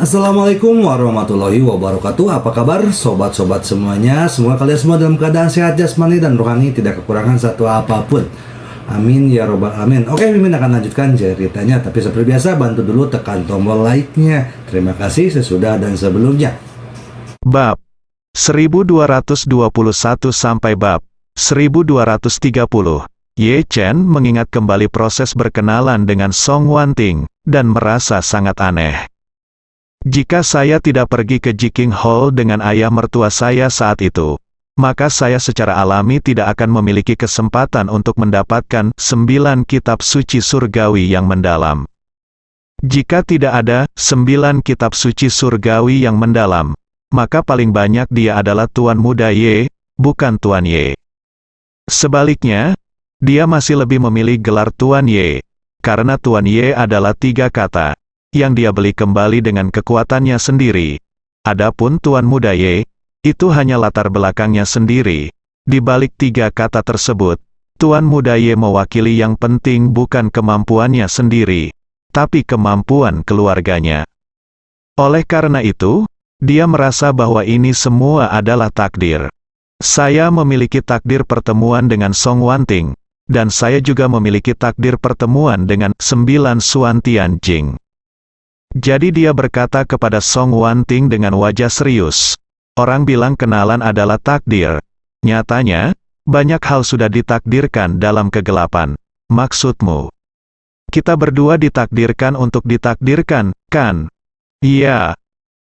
Assalamualaikum warahmatullahi wabarakatuh. Apa kabar sobat-sobat semuanya? Semoga kalian semua dalam keadaan sehat jasmani dan rohani, tidak kekurangan satu apapun. Amin ya robbal alamin. Oke, Mimin akan lanjutkan ceritanya, tapi seperti biasa bantu dulu tekan tombol like-nya. Terima kasih sesudah dan sebelumnya. Bab 1221 sampai bab 1230. Ye Chen mengingat kembali proses berkenalan dengan Song Wanting dan merasa sangat aneh. Jika saya tidak pergi ke Jiking Hall dengan ayah mertua saya saat itu, maka saya secara alami tidak akan memiliki kesempatan untuk mendapatkan 9 kitab suci surgawi yang mendalam. Jika tidak ada 9 kitab suci surgawi yang mendalam, maka paling banyak dia adalah Tuan Muda Ye, bukan Tuan Ye. Sebaliknya, dia masih lebih memilih gelar Tuan Ye, karena Tuan Ye adalah 3 kata yang dia beli kembali dengan kekuatannya sendiri. Adapun Tuan Muda Ye, itu hanya latar belakangnya sendiri. Di balik 3 kata tersebut, Tuan Muda Ye mewakili yang penting bukan kemampuannya sendiri, tapi kemampuan keluarganya. Oleh karena itu, dia merasa bahwa ini semua adalah takdir. Saya memiliki takdir pertemuan dengan Song Wanting, dan saya juga memiliki takdir pertemuan dengan 9 Suan Tianjing. Jadi dia berkata kepada Song Wanting dengan wajah serius, "Orang bilang kenalan adalah takdir. Nyatanya, banyak hal sudah ditakdirkan dalam kegelapan. Maksudmu? Kita berdua ditakdirkan untuk ditakdirkan, kan?" "Iya."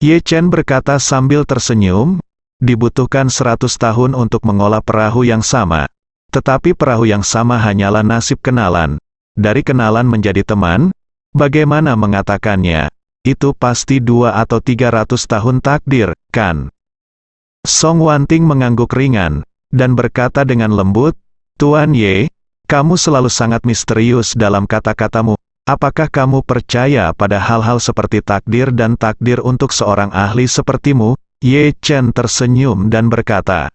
Ye Chen berkata sambil tersenyum, "Dibutuhkan 100 tahun untuk mengolah perahu yang sama. Tetapi perahu yang sama hanyalah nasib kenalan. Dari kenalan menjadi teman, bagaimana mengatakannya? Itu pasti 2 atau 300 tahun takdir, kan?" Song Wanting mengangguk ringan, dan berkata dengan lembut, "Tuan Ye, kamu selalu sangat misterius dalam kata-katamu. Apakah kamu percaya pada hal-hal seperti takdir dan takdir untuk seorang ahli sepertimu?" Ye Chen tersenyum dan berkata,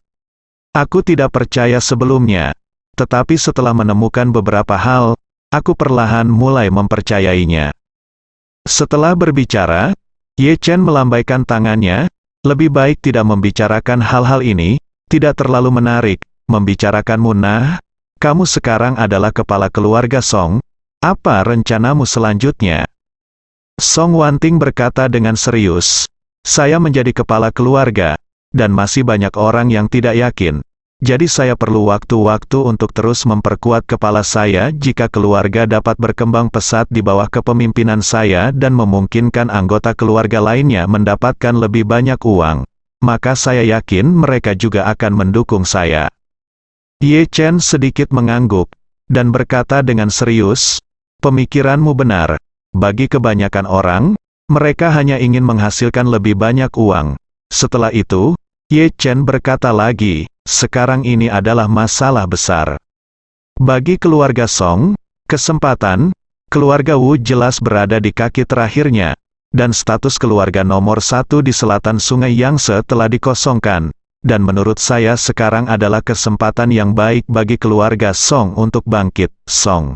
"Aku tidak percaya sebelumnya. Tetapi setelah menemukan beberapa hal, aku perlahan mulai mempercayainya." Setelah berbicara, Ye Chen melambaikan tangannya. "Lebih baik tidak membicarakan hal-hal ini, tidak terlalu menarik, membicarakanmu. Nah, kamu sekarang adalah kepala keluarga Song, apa rencanamu selanjutnya?" Song Wanting berkata dengan serius, "Saya menjadi kepala keluarga, dan masih banyak orang yang tidak yakin. Jadi saya perlu waktu-waktu untuk terus memperkuat kepala saya jika keluarga dapat berkembang pesat di bawah kepemimpinan saya dan memungkinkan anggota keluarga lainnya mendapatkan lebih banyak uang. Maka saya yakin mereka juga akan mendukung saya." Ye Chen sedikit mengangguk, dan berkata dengan serius, "Pemikiranmu benar. Bagi kebanyakan orang, mereka hanya ingin menghasilkan lebih banyak uang." Setelah itu, Ye Chen berkata lagi, "Sekarang ini adalah masalah besar. Bagi keluarga Song, kesempatan, keluarga Wu jelas berada di kaki terakhirnya, dan status keluarga nomor 1 di selatan Sungai Yangtze telah dikosongkan, dan menurut saya sekarang adalah kesempatan yang baik bagi keluarga Song untuk bangkit." Song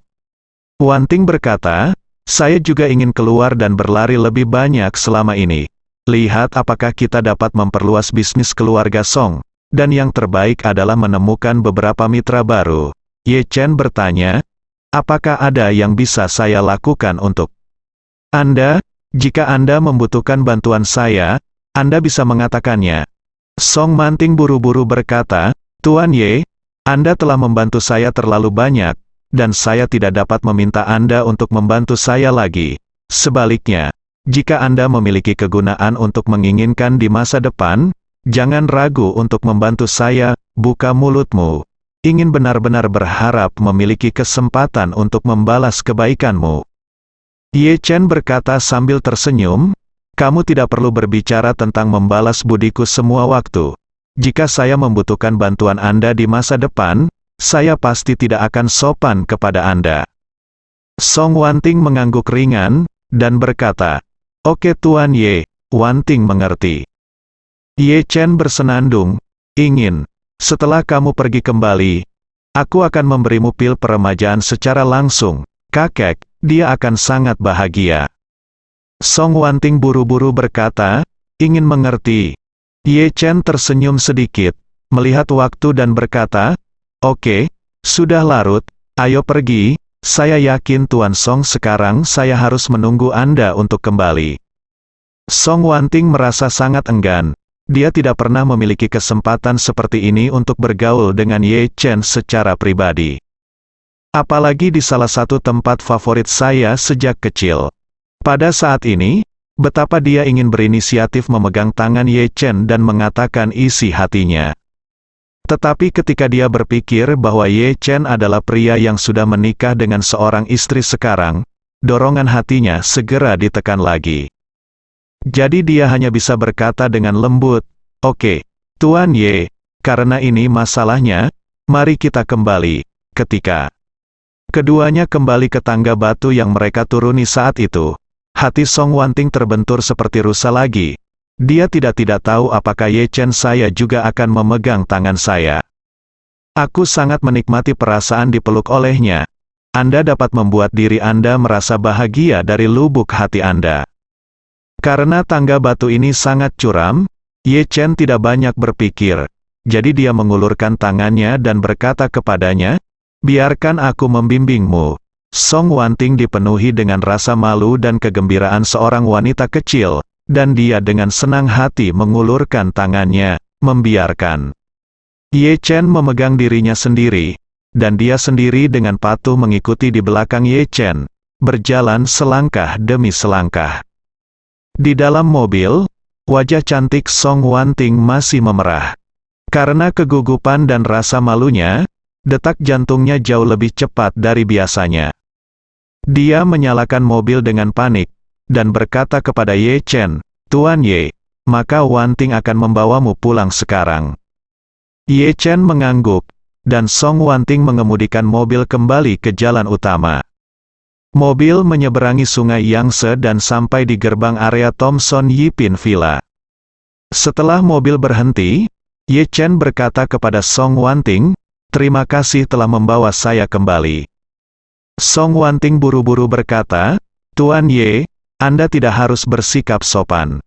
Wanting berkata, "Saya juga ingin keluar dan berlari lebih banyak selama ini. Lihat apakah kita dapat memperluas bisnis keluarga Song, dan yang terbaik adalah menemukan beberapa mitra baru." Ye Chen bertanya, "Apakah ada yang bisa saya lakukan untuk Anda? Jika Anda membutuhkan bantuan saya, Anda bisa mengatakannya." Song Wanting buru-buru berkata, "Tuan Ye, Anda telah membantu saya terlalu banyak, dan saya tidak dapat meminta Anda untuk membantu saya lagi. Sebaliknya, jika Anda memiliki kegunaan untuk menginginkan di masa depan, jangan ragu untuk membantu saya. Buka mulutmu. Ingin benar-benar berharap memiliki kesempatan untuk membalas kebaikanmu." Ye Chen berkata sambil tersenyum, "Kamu tidak perlu berbicara tentang membalas budiku semua waktu. Jika saya membutuhkan bantuan Anda di masa depan, saya pasti tidak akan sopan kepada Anda." Song Wanting mengangguk ringan, dan berkata, "Oke Tuan Ye." Wanting mengerti. Ye Chen bersenandung, Setelah kamu pergi kembali, aku akan memberimu pil peremajaan secara langsung, kakek, dia akan sangat bahagia." Song Wanting buru-buru berkata, ingin mengerti. Ye Chen tersenyum sedikit, melihat waktu dan berkata, oke, sudah larut, ayo pergi, saya yakin Tuan Song sekarang saya harus menunggu Anda untuk kembali. Song Wanting merasa sangat enggan. Dia tidak pernah memiliki kesempatan seperti ini untuk bergaul dengan Ye Chen secara pribadi. Apalagi di salah satu tempat favorit saya sejak kecil. Pada saat ini, betapa dia ingin berinisiatif memegang tangan Ye Chen dan mengatakan isi hatinya. Tetapi ketika dia berpikir bahwa Ye Chen adalah pria yang sudah menikah dengan seorang istri sekarang, dorongan hatinya segera ditekan lagi. Jadi dia hanya bisa berkata dengan lembut, oke, Tuan Ye, karena ini masalahnya, mari kita kembali. Ketika keduanya kembali ke tangga batu yang mereka turuni saat itu, hati Song Wanting terbentur seperti rusa lagi. Dia tidak tahu apakah Ye Chen saya juga akan memegang tangan saya. Aku sangat menikmati perasaan dipeluk olehnya. Anda dapat membuat diri Anda merasa bahagia dari lubuk hati Anda. Karena tangga batu ini sangat curam, Ye Chen tidak banyak berpikir. Jadi dia mengulurkan tangannya dan berkata kepadanya, biarkan aku membimbingmu. Song Wanting dipenuhi dengan rasa malu dan kegembiraan seorang wanita kecil, dan dia dengan senang hati mengulurkan tangannya, membiarkan Ye Chen memegang dirinya sendiri, dan dia sendiri dengan patuh mengikuti di belakang Ye Chen, berjalan selangkah demi selangkah. Di dalam mobil, wajah cantik Song Wanting masih memerah. Karena kegugupan dan rasa malunya, detak jantungnya jauh lebih cepat dari biasanya. Dia menyalakan mobil dengan panik, dan berkata kepada Ye Chen, Tuan Ye, maka Wanting akan membawamu pulang sekarang. Ye Chen mengangguk, dan Song Wanting mengemudikan mobil kembali ke jalan utama. Mobil menyeberangi sungai Yangtze dan sampai di gerbang area Thomson Yipin Villa. Setelah mobil berhenti, Ye Chen berkata kepada Song Wanting, terima kasih telah membawa saya kembali. Song Wanting buru-buru berkata, Tuan Ye, Anda tidak harus bersikap sopan.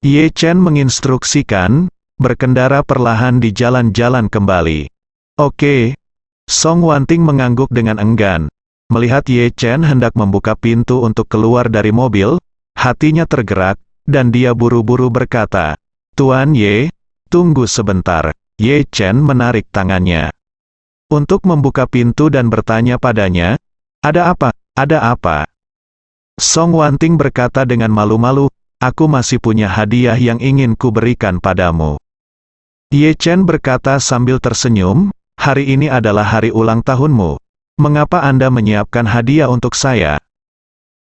Ye Chen menginstruksikan, berkendara perlahan di jalan-jalan kembali. Oke. Song Wanting mengangguk dengan enggan. Melihat Ye Chen hendak membuka pintu untuk keluar dari mobil, hatinya tergerak, dan dia buru-buru berkata, Tuan Ye, tunggu sebentar. Ye Chen menarik tangannya untuk membuka pintu dan bertanya padanya, ada apa? Ada apa? Song Wanting berkata dengan malu-malu, aku masih punya hadiah yang ingin kuberikan padamu. Ye Chen berkata sambil tersenyum, hari ini adalah hari ulang tahunmu. Mengapa Anda menyiapkan hadiah untuk saya?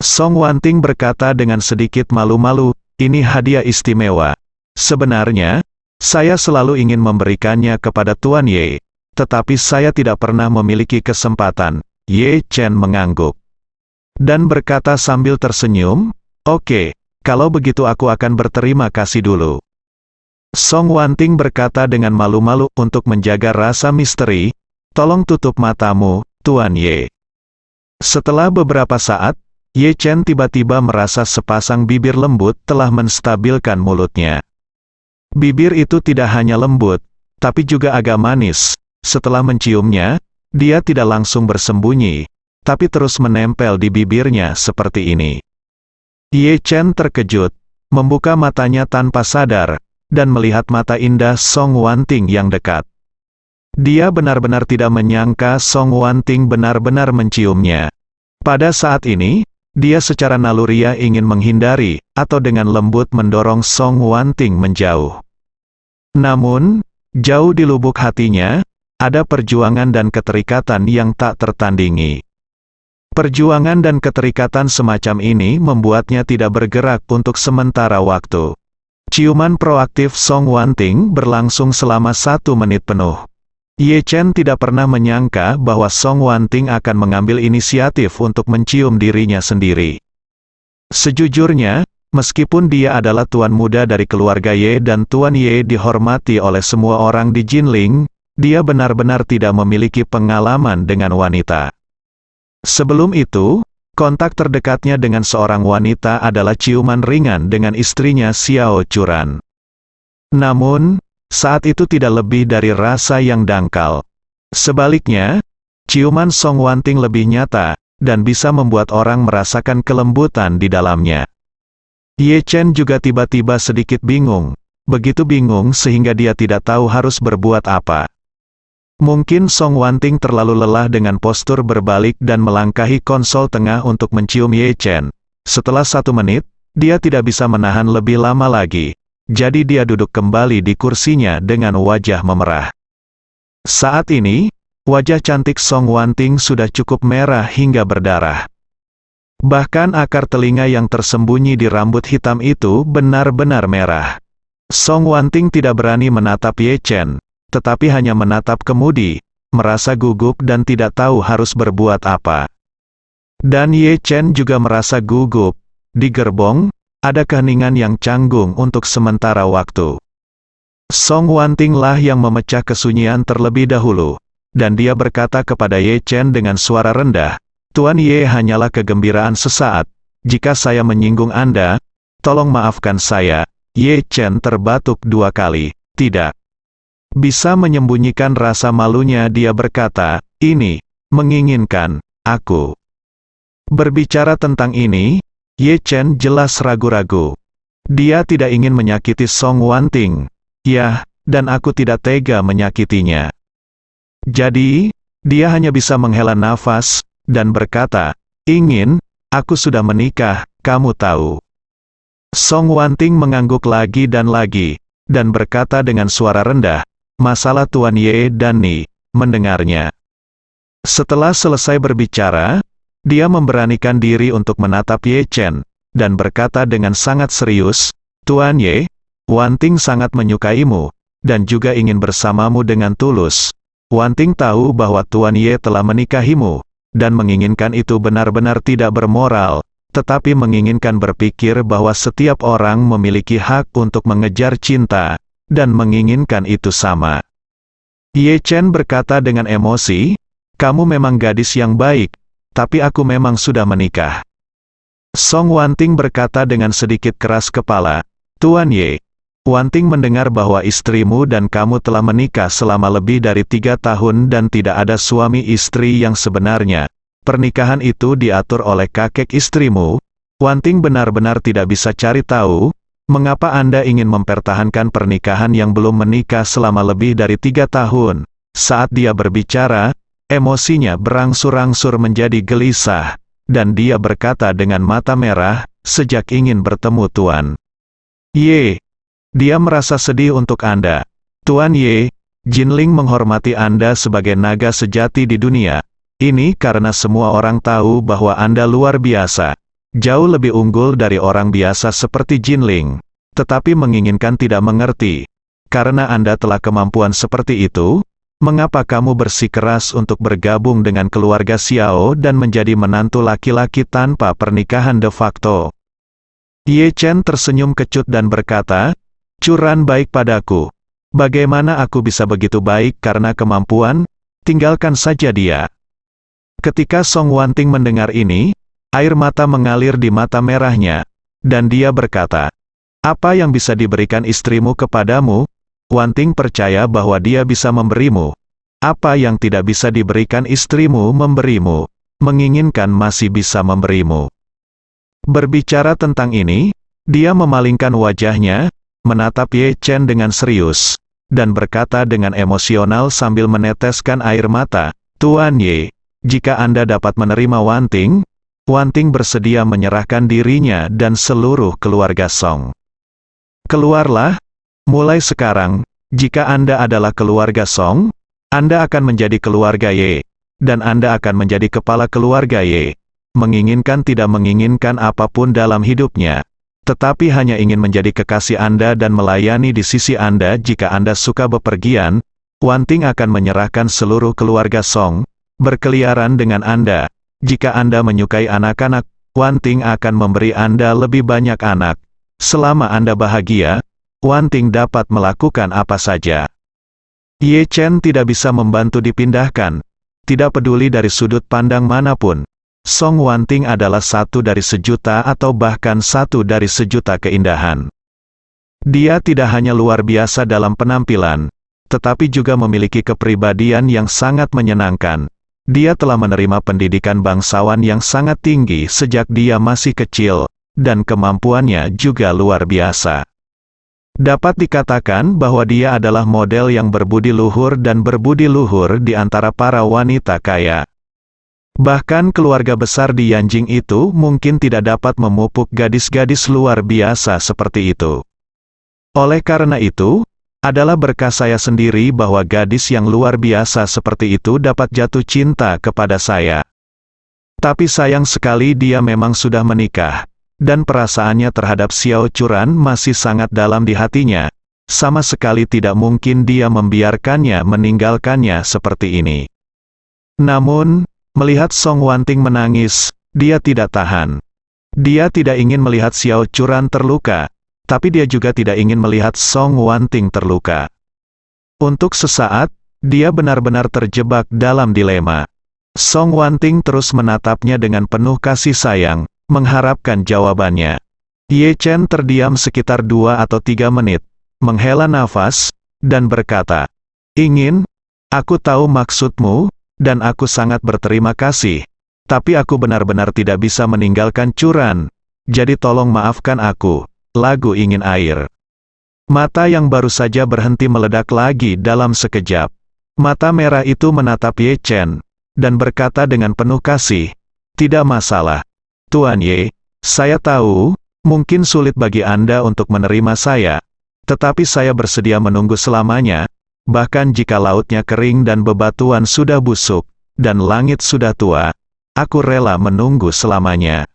Song Wanting berkata dengan sedikit malu-malu, ini hadiah istimewa. Sebenarnya, saya selalu ingin memberikannya kepada Tuan Ye, tetapi saya tidak pernah memiliki kesempatan. Ye Chen mengangguk dan berkata sambil tersenyum, oke, kalau begitu aku akan berterima kasih dulu. Song Wanting berkata dengan malu-malu untuk menjaga rasa misteri, tolong tutup matamu, Tuan Ye. Setelah beberapa saat, Ye Chen tiba-tiba merasa sepasang bibir lembut telah menstabilkan mulutnya. Bibir itu tidak hanya lembut, tapi juga agak manis. Setelah menciumnya, dia tidak langsung bersembunyi, tapi terus menempel di bibirnya seperti ini. Ye Chen terkejut, membuka matanya tanpa sadar, dan melihat mata indah Song Wanting yang dekat. Dia benar-benar tidak menyangka Song Wanting benar-benar menciumnya. Pada saat ini, dia secara naluriah ingin menghindari, atau dengan lembut mendorong Song Wanting menjauh. Namun, jauh di lubuk hatinya, ada perjuangan dan keterikatan yang tak tertandingi. Perjuangan dan keterikatan semacam ini membuatnya tidak bergerak untuk sementara waktu. Ciuman proaktif Song Wanting berlangsung selama 1 menit penuh. Ye Chen tidak pernah menyangka bahwa Song Wanting akan mengambil inisiatif untuk mencium dirinya sendiri. Sejujurnya, meskipun dia adalah tuan muda dari keluarga Ye dan Tuan Ye dihormati oleh semua orang di Jinling, dia benar-benar tidak memiliki pengalaman dengan wanita. Sebelum itu, Kontak terdekatnya dengan seorang wanita adalah ciuman ringan dengan istrinya Xiao Churan. Namun, saat itu tidak lebih dari rasa yang dangkal. Sebaliknya, ciuman Song Wanting lebih nyata, dan bisa membuat orang merasakan kelembutan di dalamnya. Ye Chen juga tiba-tiba sedikit bingung. Begitu bingung sehingga dia tidak tahu harus berbuat apa. Mungkin Song Wanting terlalu lelah dengan postur berbalik dan melangkahi konsol tengah untuk mencium Ye Chen. Setelah 1 menit, dia tidak bisa menahan lebih lama lagi. Jadi dia duduk kembali di kursinya dengan wajah memerah. Saat ini, wajah cantik Song Wanting sudah cukup merah hingga berdarah. Bahkan akar telinga yang tersembunyi di rambut hitam itu benar-benar merah. Song Wanting tidak berani menatap Ye Chen, tetapi hanya menatap kemudi, merasa gugup dan tidak tahu harus berbuat apa. Dan Ye Chen juga merasa gugup. Di gerbong, ada keheningan yang canggung untuk sementara waktu. Song Wanting lah yang memecah kesunyian terlebih dahulu, dan dia berkata kepada Ye Chen dengan suara rendah, "Tuan Ye, hanyalah kegembiraan sesaat. Jika saya menyinggung Anda, tolong maafkan saya." Ye Chen terbatuk 2 kali. "Tidak." Bisa menyembunyikan rasa malunya dia berkata, "Ini menginginkan aku." Berbicara tentang ini, Ye Chen jelas ragu-ragu. Dia tidak ingin menyakiti Song Wanting. Ya, dan aku tidak tega menyakitinya. Jadi, dia hanya bisa menghela nafas, dan berkata, "Ingin, aku sudah menikah, kamu tahu." Song Wanting mengangguk lagi, dan berkata dengan suara rendah, "Masalah Tuan Ye dan Ni." Mendengarnya. Setelah selesai berbicara, dia memberanikan diri untuk menatap Ye Chen, dan berkata dengan sangat serius, "Tuan Ye, Wanting sangat menyukaimu, dan juga ingin bersamamu dengan tulus. Wanting tahu bahwa Tuan Ye telah menikahimu, dan menginginkan itu benar-benar tidak bermoral, tetapi menginginkan berpikir bahwa setiap orang memiliki hak untuk mengejar cinta, dan menginginkan itu sama." Ye Chen berkata dengan emosi, "Kamu memang gadis yang baik, tapi aku memang sudah menikah." Song Wanting berkata dengan sedikit keras kepala, "Tuan Ye, Wanting mendengar bahwa istrimu dan kamu telah menikah selama lebih dari 3 tahun dan tidak ada suami istri yang sebenarnya. Pernikahan itu diatur oleh kakek istrimu. Wanting benar-benar tidak bisa cari tahu, mengapa Anda ingin mempertahankan pernikahan yang belum menikah selama lebih dari 3 tahun. Saat dia berbicara, emosinya berangsur-angsur menjadi gelisah, dan dia berkata dengan mata merah, "Sejak ingin bertemu Tuan Ye, dia merasa sedih untuk Anda. Tuan Ye, Jinling menghormati Anda sebagai naga sejati di dunia. Ini karena semua orang tahu bahwa Anda luar biasa, jauh lebih unggul dari orang biasa seperti Jinling, tetapi menginginkan tidak mengerti. Karena Anda telah kemampuan seperti itu, mengapa kamu bersikeras untuk bergabung dengan keluarga Xiao dan menjadi menantu laki-laki tanpa pernikahan de facto?" Ye Chen tersenyum kecut dan berkata, "Churan baik padaku. Bagaimana aku bisa begitu baik karena kemampuan? Tinggalkan saja dia." Ketika Song Wanting mendengar ini, air mata mengalir di mata merahnya, dan dia berkata, "Apa yang bisa diberikan istrimu kepadamu? Wanting percaya bahwa dia bisa memberimu. Apa yang tidak bisa diberikan istrimu memberimu, menginginkan masih bisa memberimu." Berbicara tentang ini, dia memalingkan wajahnya, menatap Ye Chen dengan serius, dan berkata dengan emosional sambil meneteskan air mata, "Tuan Ye, jika Anda dapat menerima Wanting, Wanting bersedia menyerahkan dirinya dan seluruh keluarga Song. Keluarlah, mulai sekarang, jika Anda adalah keluarga Song, Anda akan menjadi keluarga Ye, dan Anda akan menjadi kepala keluarga Ye. Menginginkan tidak menginginkan apapun dalam hidupnya, tetapi hanya ingin menjadi kekasih Anda dan melayani di sisi Anda. Jika Anda suka bepergian, Wanting akan menyerahkan seluruh keluarga Song, berkeliaran dengan Anda. Jika Anda menyukai anak-anak, Wanting akan memberi Anda lebih banyak anak. Selama Anda bahagia, Wanting dapat melakukan apa saja." Ye Chen tidak bisa membantu dipindahkan, tidak peduli dari sudut pandang manapun. Song Wanting adalah satu dari sejuta atau bahkan satu dari sejuta keindahan. Dia tidak hanya luar biasa dalam penampilan, tetapi juga memiliki kepribadian yang sangat menyenangkan. Dia telah menerima pendidikan bangsawan yang sangat tinggi sejak dia masih kecil, dan kemampuannya juga luar biasa. Dapat dikatakan bahwa dia adalah model yang berbudi luhur dan berbudi luhur di antara para wanita kaya. Bahkan keluarga besar di Yanjing itu mungkin tidak dapat memupuk gadis-gadis luar biasa seperti itu. Oleh karena itu, adalah berkah saya sendiri bahwa gadis yang luar biasa seperti itu dapat jatuh cinta kepada saya. Tapi sayang sekali dia memang sudah menikah, dan perasaannya terhadap Xiao Churan masih sangat dalam di hatinya. Sama sekali tidak mungkin dia membiarkannya meninggalkannya seperti ini. Namun, melihat Song Wanting menangis, dia tidak tahan. Dia tidak ingin melihat Xiao Churan terluka, tapi dia juga tidak ingin melihat Song Wanting terluka. Untuk sesaat, dia benar-benar terjebak dalam dilema. Song Wanting terus menatapnya dengan penuh kasih sayang, mengharapkan jawabannya. Ye Chen terdiam sekitar 2 atau 3 menit, menghela nafas, dan berkata, "Ingin, aku tahu maksudmu, dan aku sangat berterima kasih, tapi aku benar-benar tidak bisa meninggalkan Churan, jadi tolong maafkan aku." Lagu Ingin Air. Mata yang baru saja berhenti meledak lagi dalam sekejap. Mata merah itu menatap Ye Chen, dan berkata dengan penuh kasih, "Tidak masalah. Tuan Ye, saya tahu, mungkin sulit bagi Anda untuk menerima saya, tetapi saya bersedia menunggu selamanya, bahkan jika lautnya kering dan bebatuan sudah busuk, dan langit sudah tua, aku rela menunggu selamanya."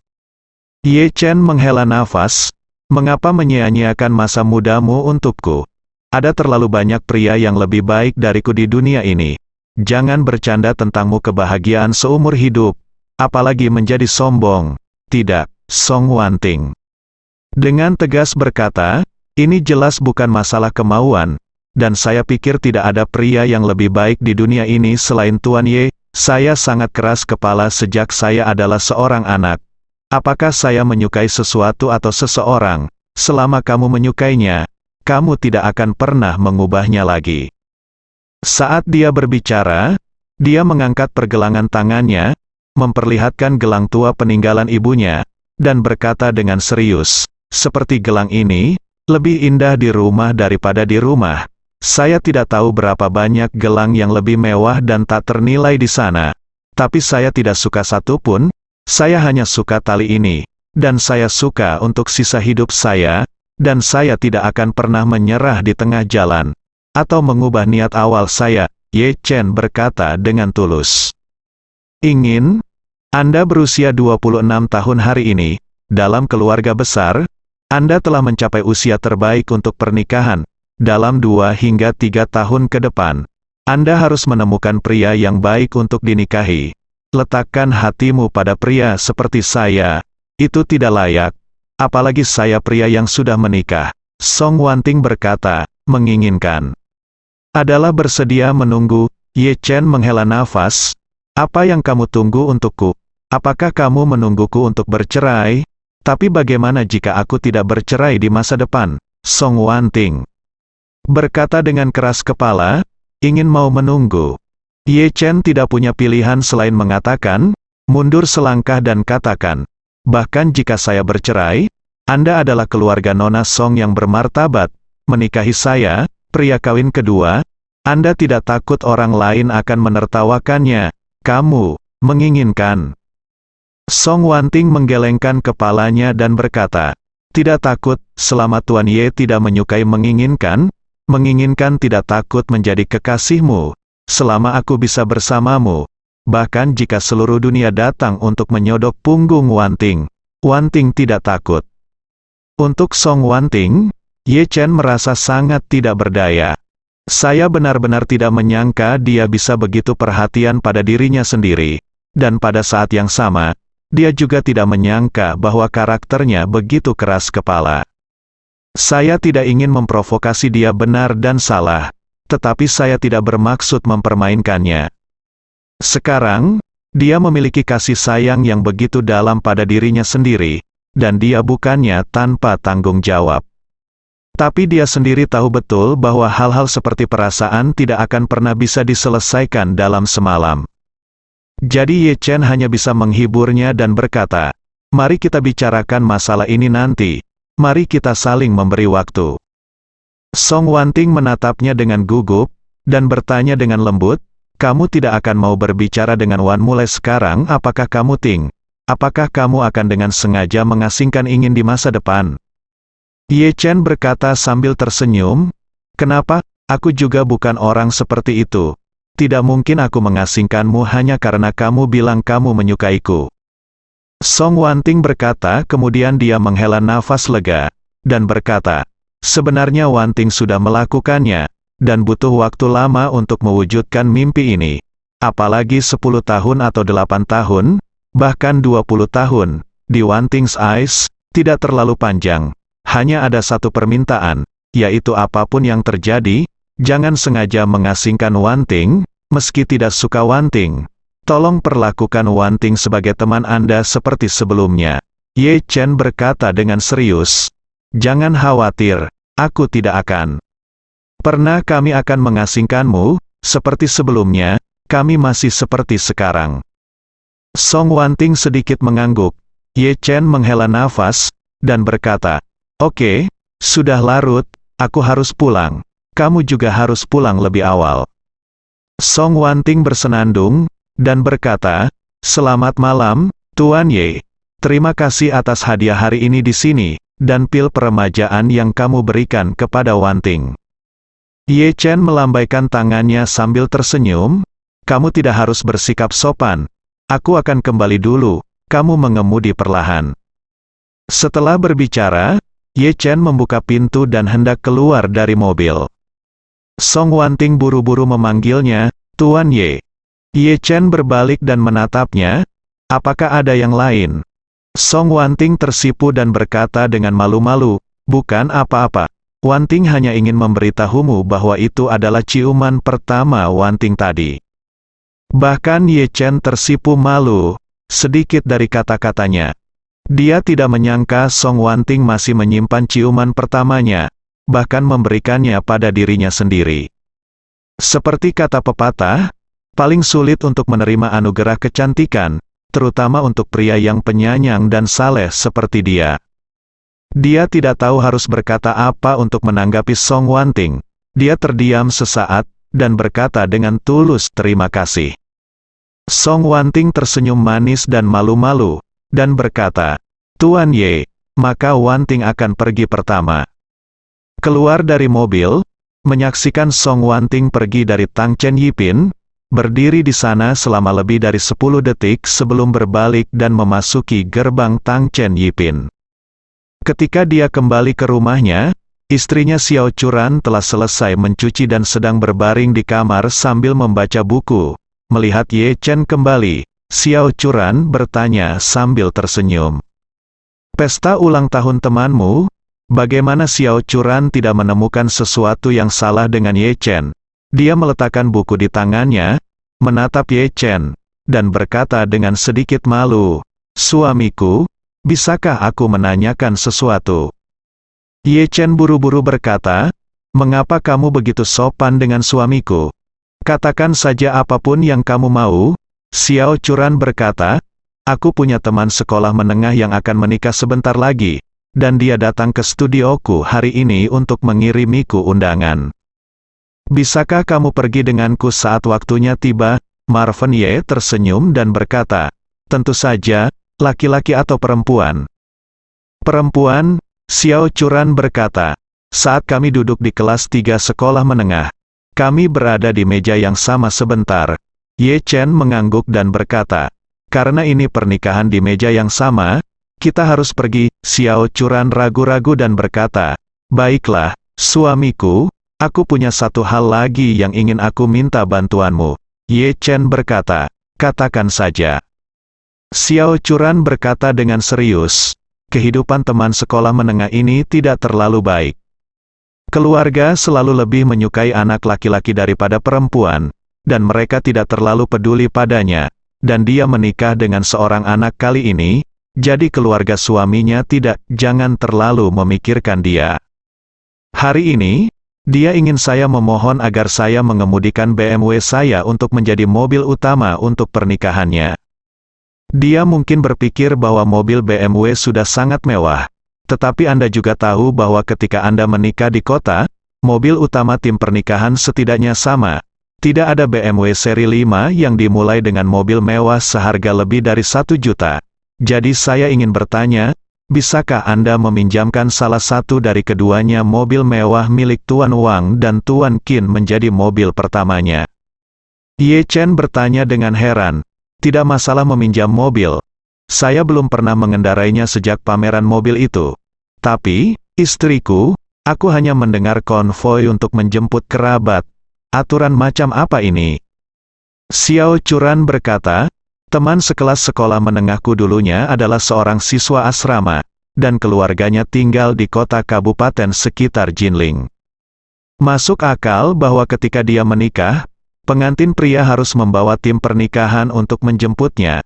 Ye Chen menghela nafas. "Mengapa menyia-nyiakan masa mudamu untukku? Ada terlalu banyak pria yang lebih baik dariku di dunia ini. Jangan bercanda tentangmu kebahagiaan seumur hidup, apalagi menjadi sombong." "Tidak, Song Wanting." Dengan tegas berkata, "Ini jelas bukan masalah kemauan, dan saya pikir tidak ada pria yang lebih baik di dunia ini selain Tuan Ye. Saya sangat keras kepala sejak saya adalah seorang anak. Apakah saya menyukai sesuatu atau seseorang, selama kamu menyukainya, kamu tidak akan pernah mengubahnya lagi." Saat dia berbicara, dia mengangkat pergelangan tangannya, memperlihatkan gelang tua peninggalan ibunya, dan berkata dengan serius, "Seperti gelang ini, lebih indah di rumah daripada di rumah. Saya tidak tahu berapa banyak gelang yang lebih mewah dan tak ternilai di sana, tapi saya tidak suka satupun. Saya hanya suka tali ini, dan saya suka untuk sisa hidup saya, dan saya tidak akan pernah menyerah di tengah jalan, atau mengubah niat awal saya." Ye Chen berkata dengan tulus. "Ingin? Anda berusia 26 tahun hari ini, dalam keluarga besar, Anda telah mencapai usia terbaik untuk pernikahan. Dalam 2 hingga 3 tahun ke depan, Anda harus menemukan pria yang baik untuk dinikahi. Letakkan hatimu pada pria seperti saya, itu tidak layak, apalagi saya pria yang sudah menikah." Song Wanting berkata, menginginkan. "Adalah bersedia menunggu." Ye Chen menghela nafas. "Apa yang kamu tunggu untukku? Apakah kamu menungguku untuk bercerai? Tapi bagaimana jika aku tidak bercerai di masa depan?" Song Wanting berkata dengan keras kepala, ingin mau menunggu. Ye Chen tidak punya pilihan selain mengatakan, mundur selangkah dan katakan, "Bahkan jika saya bercerai, Anda adalah keluarga Nona Song yang bermartabat, menikahi saya, pria kawin kedua, Anda tidak takut orang lain akan menertawakannya, kamu menginginkan." Song Wanting menggelengkan kepalanya dan berkata, "Tidak takut, selama Tuan Ye tidak menyukai menginginkan tidak takut menjadi kekasihmu. Selama aku bisa bersamamu, bahkan jika seluruh dunia datang untuk menyodok punggung Wanting tidak takut." Untuk Song Wanting, Ye Chen merasa sangat tidak berdaya. Saya benar-benar tidak menyangka dia bisa begitu perhatian pada dirinya sendiri, dan pada saat yang sama, dia juga tidak menyangka bahwa karakternya begitu keras kepala. Saya tidak ingin memprovokasi dia benar dan salah, tetapi saya tidak bermaksud mempermainkannya. Sekarang, Dia memiliki kasih sayang yang begitu dalam pada dirinya sendiri, dan dia bukannya tanpa tanggung jawab. Tapi dia sendiri tahu betul bahwa hal-hal seperti perasaan tidak akan pernah bisa diselesaikan dalam semalam. Jadi Ye Chen hanya bisa menghiburnya dan berkata, "Mari kita bicarakan masalah ini nanti. Mari kita saling memberi waktu." Song Wanting menatapnya dengan gugup, dan bertanya dengan lembut, "Kamu tidak akan mau berbicara dengan Wan mulai sekarang, apakah kamu Ting? Apakah kamu akan dengan sengaja mengasingkan ingin di masa depan?" Ye Chen berkata sambil tersenyum, "Kenapa? Aku juga bukan orang seperti itu. Tidak mungkin aku mengasingkanmu hanya karena kamu bilang kamu menyukaiku." Song Wanting berkata, kemudian dia menghela nafas lega, dan berkata, "Sebenarnya Wanting sudah melakukannya, dan butuh waktu lama untuk mewujudkan mimpi ini. Apalagi 10 tahun atau 8 tahun, bahkan 20 tahun, di Wanting's eyes, tidak terlalu panjang. Hanya ada satu permintaan, yaitu apapun yang terjadi, jangan sengaja mengasingkan Wanting, meski tidak suka Wanting. Tolong perlakukan Wanting sebagai teman Anda seperti sebelumnya." Ye Chen berkata dengan serius, "Jangan khawatir, aku tidak akan pernah kami akan mengasingkanmu, seperti sebelumnya, kami masih seperti sekarang." Song Wanting sedikit mengangguk. Ye Chen menghela nafas, dan berkata, "Oke, sudah larut, aku harus pulang. Kamu juga harus pulang lebih awal." Song Wanting bersenandung, dan berkata, "Selamat malam, Tuan Ye. Terima kasih atas hadiah hari ini di sini, dan pil peremajaan yang kamu berikan kepada Wanting." Ye Chen melambaikan tangannya sambil tersenyum, "Kamu tidak harus bersikap sopan. Aku akan kembali dulu, kamu mengemudi perlahan." Setelah berbicara, Ye Chen membuka pintu dan hendak keluar dari mobil. Song Wanting buru-buru memanggilnya, "Tuan Ye." Ye Chen berbalik dan menatapnya, "Apakah ada yang lain?" Song Wanting tersipu dan berkata dengan malu-malu, "Bukan apa-apa. Wanting hanya ingin memberitahumu bahwa itu adalah ciuman pertama Wanting tadi." Bahkan Ye Chen tersipu malu, sedikit dari kata-katanya. Dia tidak menyangka Song Wanting masih menyimpan ciuman pertamanya, bahkan memberikannya pada dirinya sendiri. Seperti kata pepatah, paling sulit untuk menerima anugerah kecantikan, terutama untuk pria yang penyayang dan saleh seperti dia. Dia tidak tahu harus berkata apa untuk menanggapi Song Wanting. Dia terdiam sesaat, dan berkata dengan tulus terima kasih. Song Wanting tersenyum manis dan malu-malu, dan berkata, "Tuan Ye, maka Wanting akan pergi pertama." Keluar dari mobil, menyaksikan Song Wanting pergi dari Tang Chen Yipin, berdiri di sana selama lebih dari 10 detik sebelum berbalik dan memasuki gerbang Tang Chen Yipin. Ketika dia kembali ke rumahnya, istrinya Xiao Churan telah selesai mencuci dan sedang berbaring di kamar sambil membaca buku. Melihat Ye Chen kembali, Xiao Churan bertanya sambil tersenyum, "Pesta ulang tahun temanmu? Bagaimana?" Xiao Churan tidak menemukan sesuatu yang salah dengan Ye Chen. Dia meletakkan buku di tangannya, menatap Ye Chen, dan berkata dengan sedikit malu, "Suamiku, bisakah aku menanyakan sesuatu?" Ye Chen buru-buru berkata, "Mengapa kamu begitu sopan dengan suamiku? Katakan saja apapun yang kamu mau." Xiao Churan berkata, "Aku punya teman sekolah menengah yang akan menikah sebentar lagi, dan dia datang ke studioku hari ini untuk mengirimiku undangan. Bisakah kamu pergi denganku saat waktunya tiba?" Marvin Ye tersenyum dan berkata, "Tentu saja, laki-laki atau perempuan?" "Perempuan," Xiao Churan berkata. "Saat kami duduk di kelas 3 sekolah menengah, kami berada di meja yang sama sebentar." Ye Chen mengangguk dan berkata, "Karena ini pernikahan di meja yang sama, kita harus pergi." Xiao Churan ragu-ragu dan berkata, "Baiklah, suamiku, aku punya satu hal lagi yang ingin aku minta bantuanmu." Ye Chen berkata, "Katakan saja." Xiao Churan berkata dengan serius, "Kehidupan teman sekolah menengah ini tidak terlalu baik. Keluarga selalu lebih menyukai anak laki-laki daripada perempuan, dan mereka tidak terlalu peduli padanya. dan dia menikah dengan seorang anak kali ini, jadi keluarga suaminya jangan terlalu memikirkan dia. Hari ini, dia ingin saya memohon agar saya mengemudikan BMW saya untuk menjadi mobil utama untuk pernikahannya. Dia mungkin berpikir bahwa mobil BMW sudah sangat mewah, tetapi Anda juga tahu bahwa ketika Anda menikah di kota, mobil utama tim pernikahan setidaknya sama. Tidak ada BMW seri 5 yang dimulai dengan mobil mewah seharga lebih dari 1 juta. Jadi saya ingin bertanya, bisakah Anda meminjamkan salah satu dari keduanya mobil mewah milik Tuan Wang dan Tuan Qin menjadi mobil pertamanya? Ye Chen bertanya dengan heran. Tidak masalah meminjam mobil. Saya belum pernah mengendarainya sejak pameran mobil itu. Tapi, istriku, aku hanya mendengar konvoi untuk menjemput kerabat. Aturan macam apa ini? Xiao Churan berkata, teman sekelas sekolah menengahku dulunya adalah seorang siswa asrama, dan keluarganya tinggal di kota kabupaten sekitar Jinling. Masuk akal bahwa ketika dia menikah, pengantin pria harus membawa tim pernikahan untuk menjemputnya,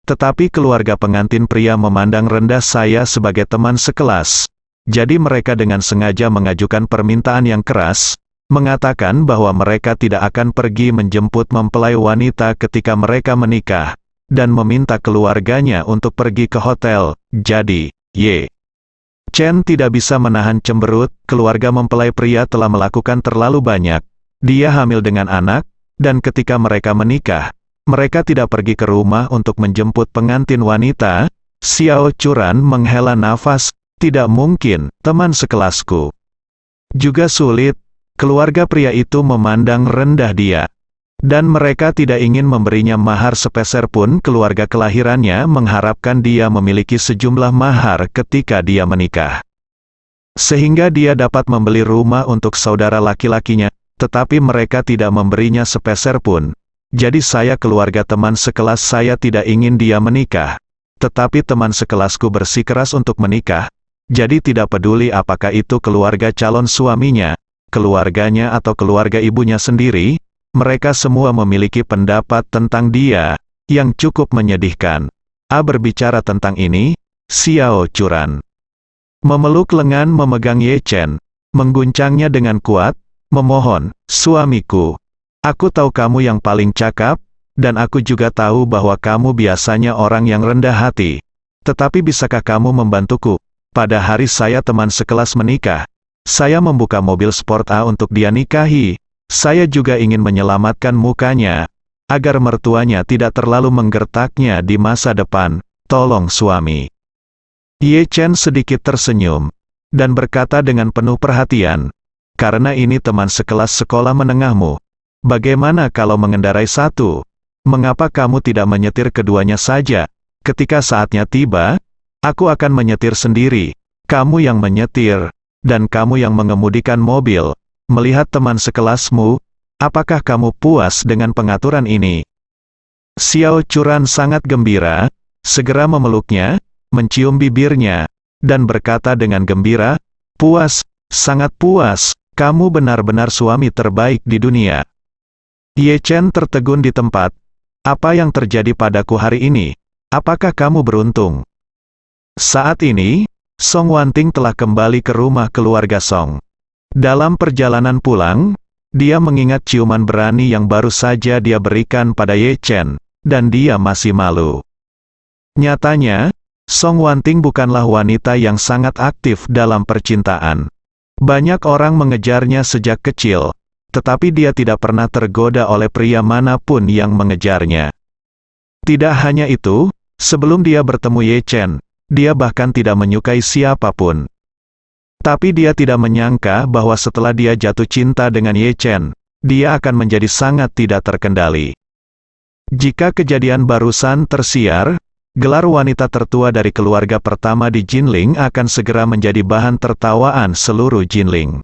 tetapi keluarga pengantin pria memandang rendah saya sebagai teman sekelas, jadi mereka dengan sengaja mengajukan permintaan yang keras, mengatakan bahwa mereka tidak akan pergi menjemput mempelai wanita ketika mereka menikah, dan meminta keluarganya untuk pergi ke hotel. Jadi, Ye Chen tidak bisa menahan cemberut, keluarga mempelai pria telah melakukan terlalu banyak. Dia hamil dengan anak, dan ketika mereka menikah, mereka tidak pergi ke rumah untuk menjemput pengantin wanita. Xiao Churan menghela nafas, tidak mungkin, teman sekelasku. Juga sulit. Keluarga pria itu memandang rendah dia. Dan mereka tidak ingin memberinya mahar sepeser pun. Keluarga kelahirannya mengharapkan dia memiliki sejumlah mahar ketika dia menikah. Sehingga dia dapat membeli rumah untuk saudara laki-lakinya, tetapi mereka tidak memberinya sepeser pun. Jadi saya keluarga teman sekelas saya tidak ingin dia menikah. Tetapi teman sekelasku bersikeras untuk menikah. Jadi tidak peduli apakah itu keluarga calon suaminya, keluarganya atau keluarga ibunya sendiri, mereka semua memiliki pendapat tentang dia, yang cukup menyedihkan. Berbicara tentang ini, Xiao Churan memeluk lengan memegang Ye Chen, mengguncangnya dengan kuat, memohon, suamiku, aku tahu kamu yang paling cakap, dan aku juga tahu bahwa kamu biasanya orang yang rendah hati. Tetapi bisakah kamu membantuku? Pada hari saya teman sekelas menikah, saya membuka mobil sport A untuk dia nikahi. Saya juga ingin menyelamatkan mukanya, agar mertuanya tidak terlalu menggertaknya di masa depan. Tolong suami. Ye Chen sedikit tersenyum, dan berkata dengan penuh perhatian, karena ini teman sekelas sekolah menengahmu. Bagaimana kalau mengendarai satu? Mengapa kamu tidak menyetir keduanya saja? Ketika saatnya tiba, aku akan menyetir sendiri. Kamu yang menyetir. Dan kamu yang mengemudikan mobil. Melihat teman sekelasmu, apakah kamu puas dengan pengaturan ini? Xiao Churan sangat gembira, segera memeluknya, mencium bibirnya, dan berkata dengan gembira, puas, sangat puas, kamu benar-benar suami terbaik di dunia. Ye Chen tertegun di tempat. Apa yang terjadi padaku hari ini? Apakah kamu beruntung? Saat ini, Song Wanting telah kembali ke rumah keluarga Song. Dalam perjalanan pulang, dia mengingat ciuman berani yang baru saja dia berikan pada Ye Chen, dan dia masih malu. Nyatanya, Song Wanting bukanlah wanita yang sangat aktif dalam percintaan. Banyak orang mengejarnya sejak kecil, tetapi dia tidak pernah tergoda oleh pria manapun yang mengejarnya. Tidak hanya itu, sebelum dia bertemu Ye Chen, dia bahkan tidak menyukai siapapun. Tapi dia tidak menyangka bahwa setelah dia jatuh cinta dengan Ye Chen, dia akan menjadi sangat tidak terkendali. Jika kejadian barusan tersiar, gelar wanita tertua dari keluarga pertama di Jinling akan segera menjadi bahan tertawaan seluruh Jinling.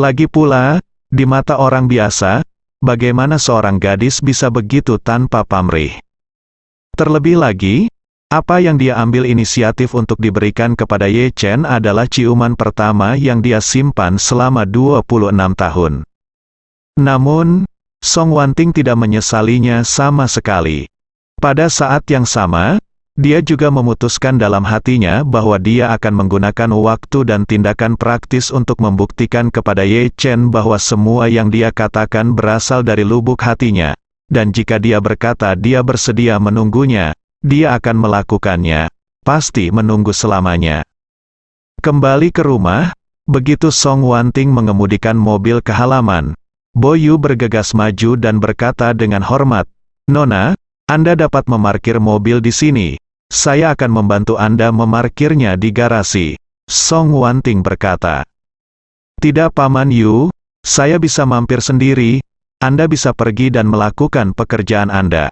Lagi pula, di mata orang biasa, bagaimana seorang gadis bisa begitu tanpa pamrih? Terlebih lagi, apa yang dia ambil inisiatif untuk diberikan kepada Ye Chen adalah ciuman pertama yang dia simpan selama 26 tahun. Namun, Song Wanting tidak menyesalinya sama sekali. Pada saat yang sama, dia juga memutuskan dalam hatinya bahwa dia akan menggunakan waktu dan tindakan praktis untuk membuktikan kepada Ye Chen bahwa semua yang dia katakan berasal dari lubuk hatinya, dan jika dia berkata dia bersedia menunggunya, dia akan melakukannya, pasti menunggu selamanya. Kembali ke rumah, begitu Song Wanting mengemudikan mobil ke halaman, Bo Yu bergegas maju dan berkata dengan hormat, "Nona, Anda dapat memarkir mobil di sini. Saya akan membantu Anda memarkirnya di garasi." Song Wanting berkata. "Tidak Paman Yu, saya bisa mampir sendiri, Anda bisa pergi dan melakukan pekerjaan Anda."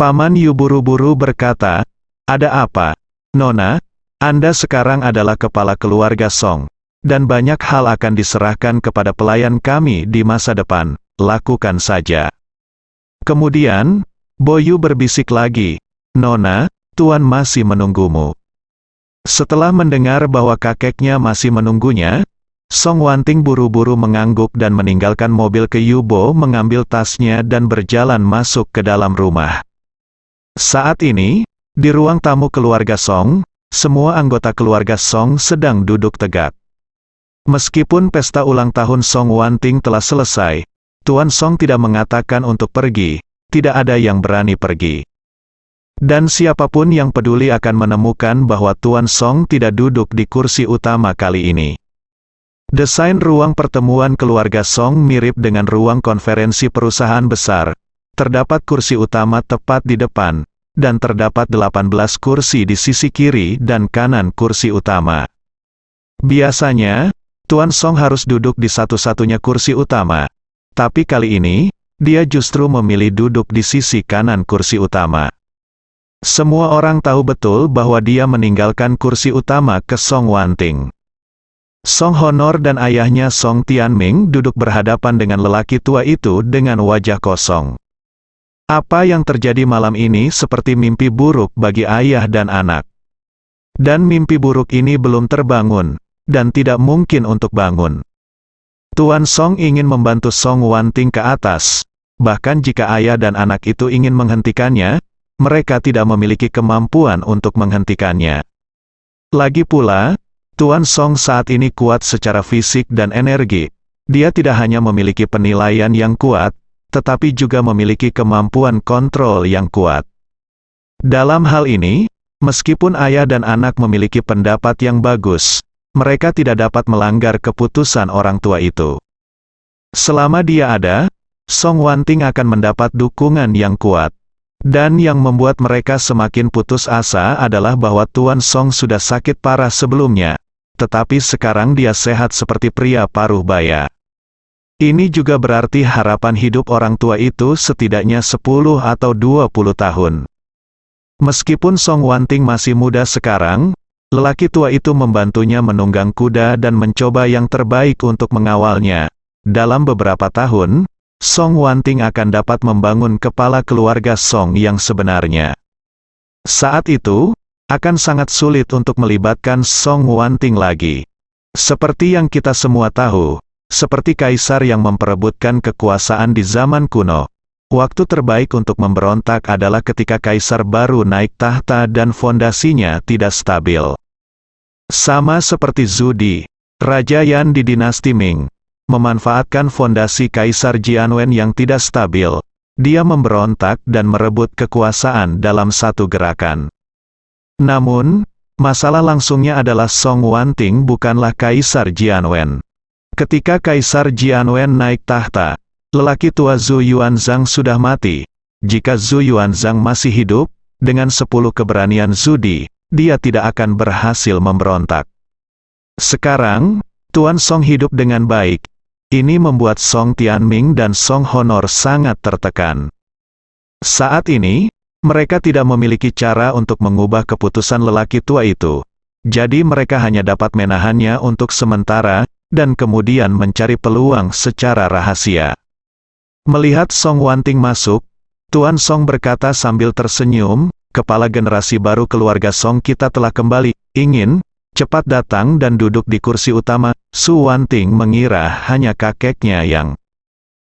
Paman Yu buru-buru berkata, "Ada apa, Nona? Anda sekarang adalah kepala keluarga Song, dan banyak hal akan diserahkan kepada pelayan kami di masa depan, lakukan saja." Kemudian, Bo Yu berbisik lagi, "Nona, Tuan masih menunggumu." Setelah mendengar bahwa kakeknya masih menunggunya, Song Wanting buru-buru mengangguk dan meninggalkan mobil ke Yubo mengambil tasnya dan berjalan masuk ke dalam rumah. Saat ini, di ruang tamu keluarga Song, semua anggota keluarga Song sedang duduk tegak. Meskipun pesta ulang tahun Song Wanting telah selesai, Tuan Song tidak mengatakan untuk pergi, tidak ada yang berani pergi. Dan siapapun yang peduli akan menemukan bahwa Tuan Song tidak duduk di kursi utama kali ini. Desain ruang pertemuan keluarga Song mirip dengan ruang konferensi perusahaan besar. Terdapat kursi utama tepat di depan, dan terdapat 18 kursi di sisi kiri dan kanan kursi utama. Biasanya, Tuan Song harus duduk di satu-satunya kursi utama. Tapi kali ini, dia justru memilih duduk di sisi kanan kursi utama. Semua orang tahu betul bahwa dia meninggalkan kursi utama ke Song Wanting. Song Honor dan ayahnya Song Tianming duduk berhadapan dengan lelaki tua itu dengan wajah kosong. Apa yang terjadi malam ini seperti mimpi buruk bagi ayah dan anak. Dan mimpi buruk ini belum terbangun, dan tidak mungkin untuk bangun. Tuan Song ingin membantu Song Wanting ke atas, bahkan jika ayah dan anak itu ingin menghentikannya, mereka tidak memiliki kemampuan untuk menghentikannya. Lagi pula, Tuan Song saat ini kuat secara fisik dan energi. Dia tidak hanya memiliki penilaian yang kuat, tetapi juga memiliki kemampuan kontrol yang kuat. Dalam hal ini, meskipun ayah dan anak memiliki pendapat yang bagus, mereka tidak dapat melanggar keputusan orang tua itu. Selama dia ada, Song Wanting akan mendapat dukungan yang kuat. Dan yang membuat mereka semakin putus asa adalah bahwa Tuan Song sudah sakit parah sebelumnya, tetapi sekarang dia sehat seperti pria paruh baya. Ini juga berarti harapan hidup orang tua itu setidaknya 10 atau 20 tahun. Meskipun Song Wanting masih muda sekarang, lelaki tua itu membantunya menunggang kuda dan mencoba yang terbaik untuk mengawalnya. Dalam beberapa tahun, Song Wanting akan dapat membangun kepala keluarga Song yang sebenarnya. Saat itu, akan sangat sulit untuk melibatkan Song Wanting lagi. Seperti yang kita semua tahu, seperti kaisar yang memperebutkan kekuasaan di zaman kuno, waktu terbaik untuk memberontak adalah ketika kaisar baru naik tahta dan fondasinya tidak stabil. Sama seperti Zhu Di, Raja Yan di dinasti Ming, memanfaatkan fondasi Kaisar Jianwen yang tidak stabil, dia memberontak dan merebut kekuasaan dalam satu gerakan. Namun, masalah langsungnya adalah Song Wanting bukanlah Kaisar Jianwen. Ketika Kaisar Jianwen naik tahta, lelaki tua Zhu Yuanzhang sudah mati. Jika Zhu Yuanzhang masih hidup, dengan 10 keberanian Zhu Di, dia tidak akan berhasil memberontak. Sekarang, Tuan Song hidup dengan baik. Ini membuat Song Tianming dan Song Honor sangat tertekan. Saat ini, mereka tidak memiliki cara untuk mengubah keputusan lelaki tua itu. Jadi mereka hanya dapat menahannya untuk sementara, dan kemudian mencari peluang secara rahasia. Melihat Song Wanting masuk, Tuan Song berkata sambil tersenyum, "Kepala generasi baru keluarga Song kita telah kembali, ingin cepat datang dan duduk di kursi utama." Su Wanting mengira hanya kakeknya yang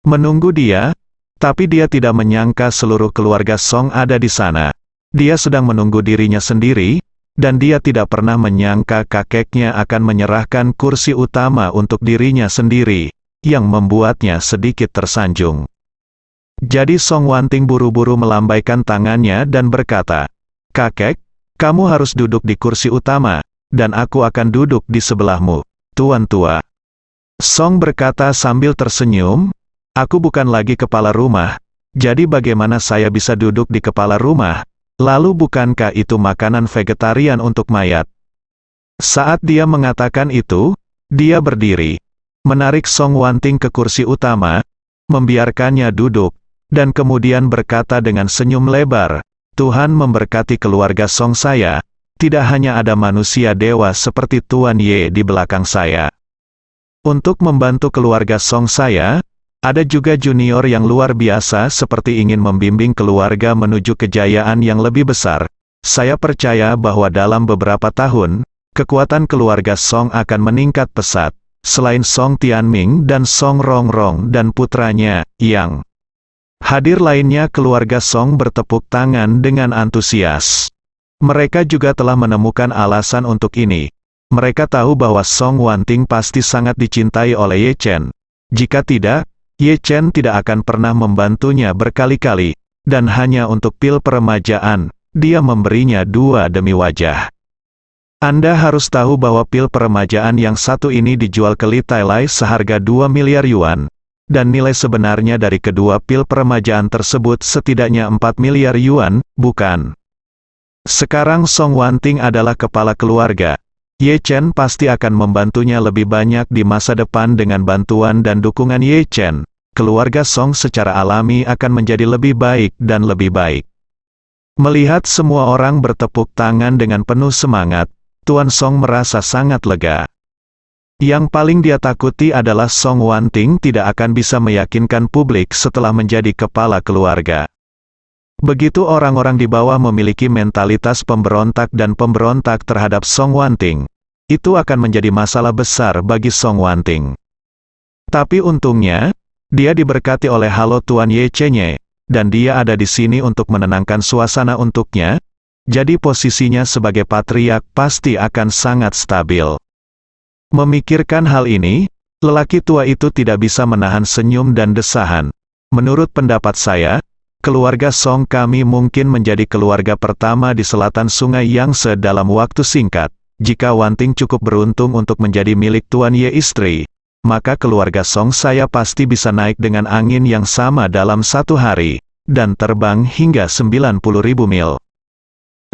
menunggu dia, tapi dia tidak menyangka seluruh keluarga Song ada di sana. Dia sedang menunggu dirinya sendiri, dan dia tidak pernah menyangka kakeknya akan menyerahkan kursi utama untuk dirinya sendiri, yang membuatnya sedikit tersanjung. Jadi Song Wanting buru-buru melambaikan tangannya dan berkata, "Kakek, kamu harus duduk di kursi utama, dan aku akan duduk di sebelahmu, Tuan tua." Song berkata sambil tersenyum, "Aku bukan lagi kepala rumah, jadi bagaimana saya bisa duduk di kepala rumah? Lalu bukankah itu makanan vegetarian untuk mayat?" Saat dia mengatakan itu, dia berdiri, menarik Song Wanting ke kursi utama, membiarkannya duduk, dan kemudian berkata dengan senyum lebar, "Tuhan memberkati keluarga Song saya, tidak hanya ada manusia dewa seperti Tuan Ye di belakang saya. Untuk membantu keluarga Song saya, ada juga junior yang luar biasa seperti ingin membimbing keluarga menuju kejayaan yang lebih besar. Saya percaya bahwa dalam beberapa tahun, kekuatan keluarga Song akan meningkat pesat, selain Song Tianming dan Song Rongrong dan putranya, Yang." Hadir lainnya keluarga Song bertepuk tangan dengan antusias. Mereka juga telah menemukan alasan untuk ini. Mereka tahu bahwa Song Wanting pasti sangat dicintai oleh Ye Chen. Jika tidak, Ye Chen tidak akan pernah membantunya berkali-kali, dan hanya untuk pil peremajaan, dia memberinya 2 demi wajah. Anda harus tahu bahwa pil peremajaan yang satu ini dijual ke Li Tailai seharga 2 miliar yuan, dan nilai sebenarnya dari kedua pil peremajaan tersebut setidaknya 4 miliar yuan, bukan? Sekarang Song Wanting adalah kepala keluarga. Ye Chen pasti akan membantunya lebih banyak di masa depan dengan bantuan dan dukungan Ye Chen. Keluarga Song secara alami akan menjadi lebih baik dan lebih baik. Melihat semua orang bertepuk tangan dengan penuh semangat, Tuan Song merasa sangat lega. Yang paling dia takuti adalah Song Wanting tidak akan bisa meyakinkan publik setelah menjadi kepala keluarga. Begitu orang-orang di bawah memiliki mentalitas pemberontak dan pemberontak terhadap Song Wanting, itu akan menjadi masalah besar bagi Song Wanting. Tapi untungnya, dia diberkati oleh Halo Tuan Ye Chenye, dan dia ada di sini untuk menenangkan suasana untuknya, jadi posisinya sebagai patriark pasti akan sangat stabil. Memikirkan hal ini, lelaki tua itu tidak bisa menahan senyum dan desahan. "Menurut pendapat saya, keluarga Song kami mungkin menjadi keluarga pertama di selatan Sungai Yangtze dalam waktu singkat. Jika Wanting cukup beruntung untuk menjadi milik Tuan Ye istri, maka keluarga Song saya pasti bisa naik dengan angin yang sama dalam 1 hari, dan terbang hingga 90.000 mil."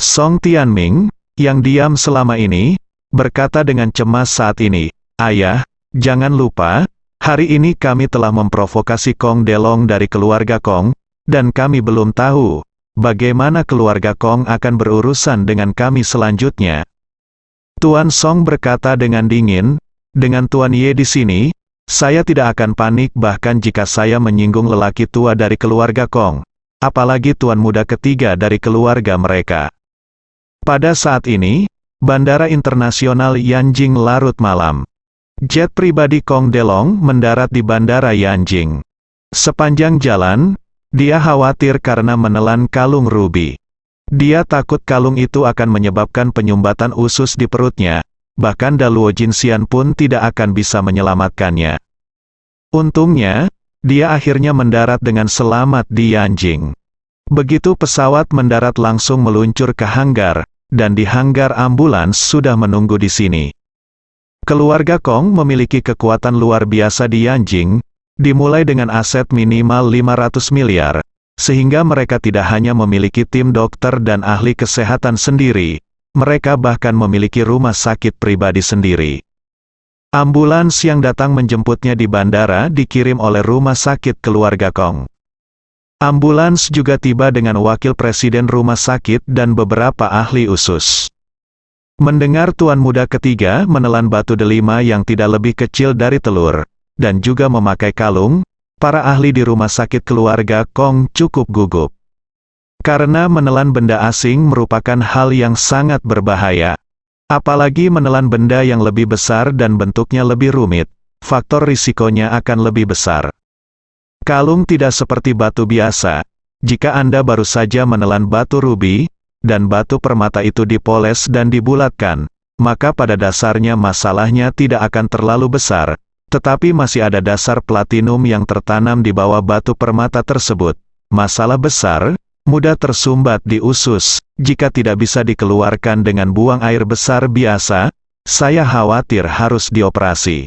Song Tianming, yang diam selama ini, berkata dengan cemas saat ini, "Ayah, jangan lupa, hari ini kami telah memprovokasi Kong Delong dari keluarga Kong, dan kami belum tahu bagaimana keluarga Kong akan berurusan dengan kami selanjutnya." Tuan Song berkata dengan dingin, "Dengan Tuan Ye di sini, saya tidak akan panik bahkan jika saya menyinggung lelaki tua dari keluarga Kong, apalagi tuan muda ketiga dari keluarga mereka." Pada saat ini, Bandara Internasional Yanjing larut malam. Jet pribadi Kong Delong mendarat di Bandara Yanjing. Sepanjang jalan, dia khawatir karena menelan kalung rubi. Dia takut kalung itu akan menyebabkan penyumbatan usus di perutnya, bahkan Daluo Jinxian pun tidak akan bisa menyelamatkannya. Untungnya, dia akhirnya mendarat dengan selamat di Yanjing. Begitu pesawat mendarat langsung meluncur ke hanggar, dan di hanggar ambulans sudah menunggu di sini. Keluarga Kong memiliki kekuatan luar biasa di Yanjing, dimulai dengan aset minimal 500 miliar, sehingga mereka tidak hanya memiliki tim dokter dan ahli kesehatan sendiri, mereka bahkan memiliki rumah sakit pribadi sendiri. Ambulans yang datang menjemputnya di bandara dikirim oleh rumah sakit keluarga Kong. Ambulans juga tiba dengan wakil presiden rumah sakit dan beberapa ahli usus. Mendengar tuan muda ketiga menelan batu delima yang tidak lebih kecil dari telur, dan juga memakai kalung, para ahli di rumah sakit keluarga Kong cukup gugup. Karena menelan benda asing merupakan hal yang sangat berbahaya. Apalagi menelan benda yang lebih besar dan bentuknya lebih rumit, faktor risikonya akan lebih besar. Kalung tidak seperti batu biasa. Jika Anda baru saja menelan batu rubi, dan batu permata itu dipoles dan dibulatkan, maka pada dasarnya masalahnya tidak akan terlalu besar, tetapi masih ada dasar platinum yang tertanam di bawah batu permata tersebut. Masalah besar, mudah tersumbat di usus, jika tidak bisa dikeluarkan dengan buang air besar biasa, saya khawatir harus dioperasi.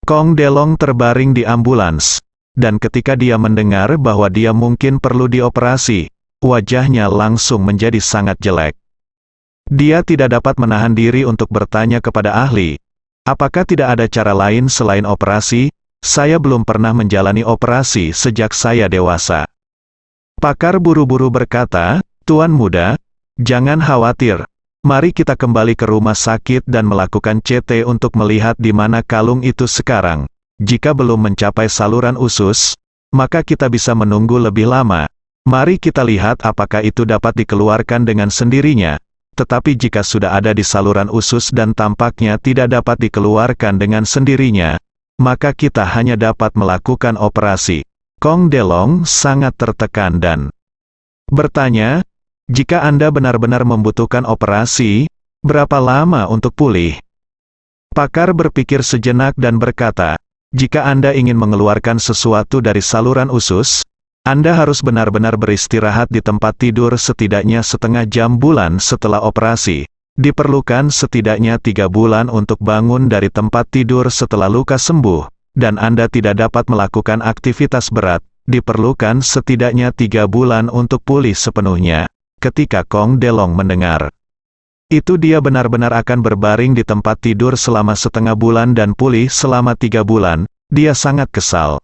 Kong Delong terbaring di ambulans, dan ketika dia mendengar bahwa dia mungkin perlu dioperasi, wajahnya langsung menjadi sangat jelek. Dia tidak dapat menahan diri untuk bertanya kepada ahli, apakah tidak ada cara lain selain operasi? Saya belum pernah menjalani operasi sejak saya dewasa. Pakar buru-buru berkata, Tuan muda, jangan khawatir. Mari kita kembali ke rumah sakit dan melakukan CT untuk melihat di mana kalung itu sekarang. Jika belum mencapai saluran usus, maka kita bisa menunggu lebih lama. Mari kita lihat apakah itu dapat dikeluarkan dengan sendirinya. Tetapi jika sudah ada di saluran usus dan tampaknya tidak dapat dikeluarkan dengan sendirinya, maka kita hanya dapat melakukan operasi. Kong Delong sangat tertekan dan bertanya, jika Anda benar-benar membutuhkan operasi, berapa lama untuk pulih? Pakar berpikir sejenak dan berkata, jika Anda ingin mengeluarkan sesuatu dari saluran usus, Anda harus benar-benar beristirahat di tempat tidur setidaknya setengah jam bulan setelah operasi. Diperlukan setidaknya 3 bulan untuk bangun dari tempat tidur setelah luka sembuh, dan Anda tidak dapat melakukan aktivitas berat. Diperlukan setidaknya 3 bulan untuk pulih sepenuhnya. Ketika Kong Delong mendengar itu, dia benar-benar akan berbaring di tempat tidur selama setengah bulan dan pulih selama 3 bulan, dia sangat kesal.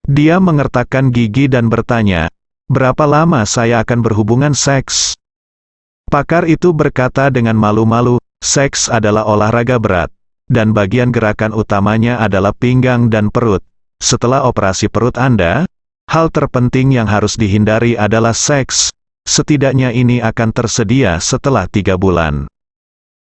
Dia mengertakkan gigi dan bertanya, berapa lama saya akan berhubungan seks? Pakar itu berkata dengan malu-malu, seks adalah olahraga berat, dan bagian gerakan utamanya adalah pinggang dan perut. Setelah operasi perut Anda, hal terpenting yang harus dihindari adalah seks. Setidaknya ini akan tersedia setelah 3 bulan.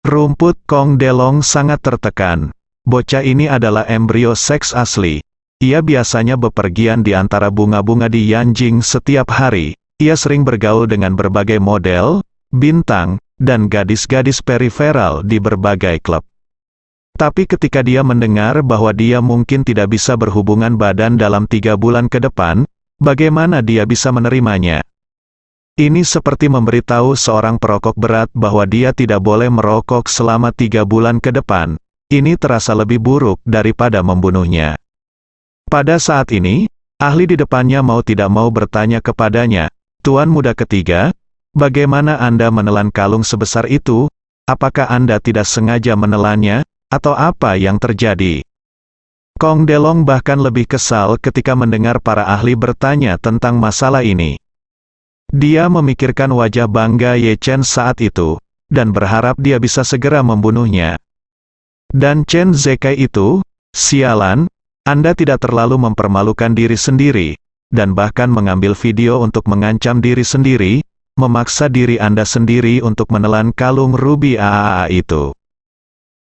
Rumput Kong Delong sangat tertekan. Bocah ini adalah embrio seks asli. Ia biasanya bepergian di antara bunga-bunga di Yanjing setiap hari. Ia sering bergaul dengan berbagai model, bintang, dan gadis-gadis periferal di berbagai klub. Tapi ketika dia mendengar bahwa dia mungkin tidak bisa berhubungan badan dalam 3 bulan ke depan, bagaimana dia bisa menerimanya? Ini seperti memberitahu seorang perokok berat bahwa dia tidak boleh merokok selama 3 bulan ke depan. Ini terasa lebih buruk daripada membunuhnya. Pada saat ini, ahli di depannya mau tidak mau bertanya kepadanya, Tuan muda ketiga, bagaimana Anda menelan kalung sebesar itu? Apakah Anda tidak sengaja menelannya, atau apa yang terjadi? Kong Delong bahkan lebih kesal ketika mendengar para ahli bertanya tentang masalah ini. Dia memikirkan wajah bangga Ye Chen saat itu, dan berharap dia bisa segera membunuhnya. Dan Chen Zekai itu, sialan, Anda tidak terlalu mempermalukan diri sendiri, dan bahkan mengambil video untuk mengancam diri sendiri, memaksa diri Anda sendiri untuk menelan kalung rubi AAA itu.